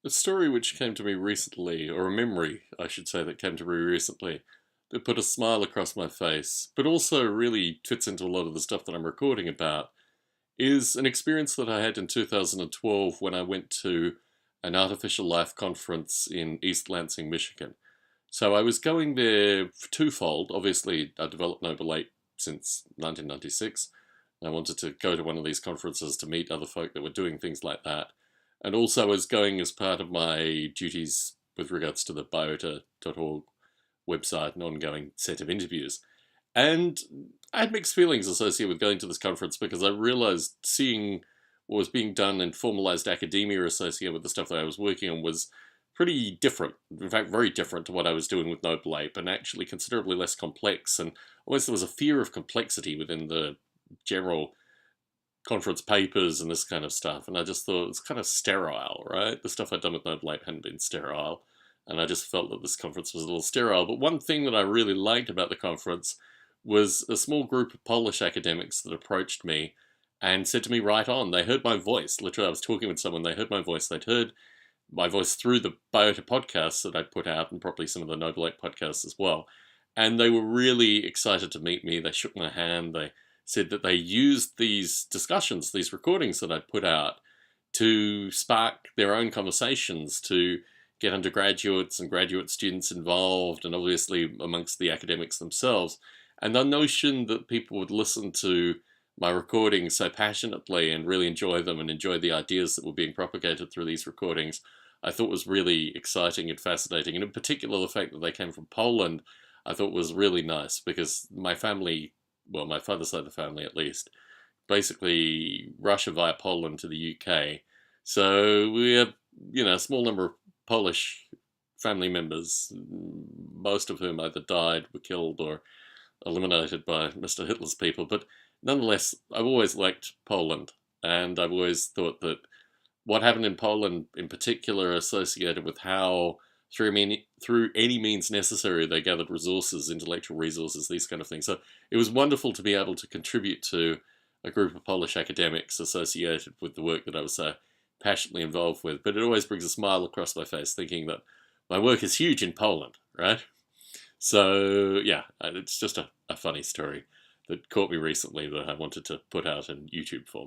A story which came to me recently, or a memory, I should say, that came to me recently, that put a smile across my face, but also really fits into a lot of the stuff that I'm recording about, is an experience that I had in 2012 when I went to an artificial life conference in East Lansing, Michigan. So I was going there twofold. Obviously, I developed Noble Ape since 1996. I wanted to go to one of these conferences to meet other folk that were doing things like that. And also I was going as part of my duties with regards to the biota.org website, an ongoing set of interviews. And I had mixed feelings associated with going to this conference because I realized seeing what was being done in formalized academia associated with the stuff that I was working on was pretty different. In fact, very different to what I was doing with Noble Ape, and actually considerably less complex. And almost there was a fear of complexity within the general conference papers and this kind of stuff. And I just thought it's kind of sterile, right? The stuff I'd done with Noble Ape hadn't been sterile. And I just felt that this conference was a little sterile. But one thing that I really liked about the conference was a small group of Polish academics that approached me and said to me right on. They heard my voice. Literally, I was talking with someone. They heard my voice. They'd heard my voice through the Biota podcasts that I'd put out and probably some of the Noble Ape podcasts as well. And they were really excited to meet me. They shook my hand. They said that they used these discussions, these recordings that I'd put out to spark their own conversations, to get undergraduates and graduate students involved, and obviously amongst the academics themselves. And the notion that people would listen to my recordings so passionately and really enjoy them and enjoy the ideas that were being propagated through these recordings, I thought was really exciting and fascinating. And in particular, the fact that they came from Poland, I thought was really nice because my family, well, my father's side of the family at least, basically Russia via Poland to the UK. So we have, a small number of Polish family members, most of whom either died, were killed, or eliminated by Mr. Hitler's people. But nonetheless, I've always liked Poland, and I've always thought that what happened in Poland, in particular, associated with how, through any means necessary, they gathered resources, intellectual resources, these kind of things. So it was wonderful to be able to contribute to a group of Polish academics associated with the work that I was so passionately involved with. But it always brings a smile across my face thinking that my work is huge in Poland, right? So, yeah, it's just a funny story that caught me recently that I wanted to put out in YouTube form.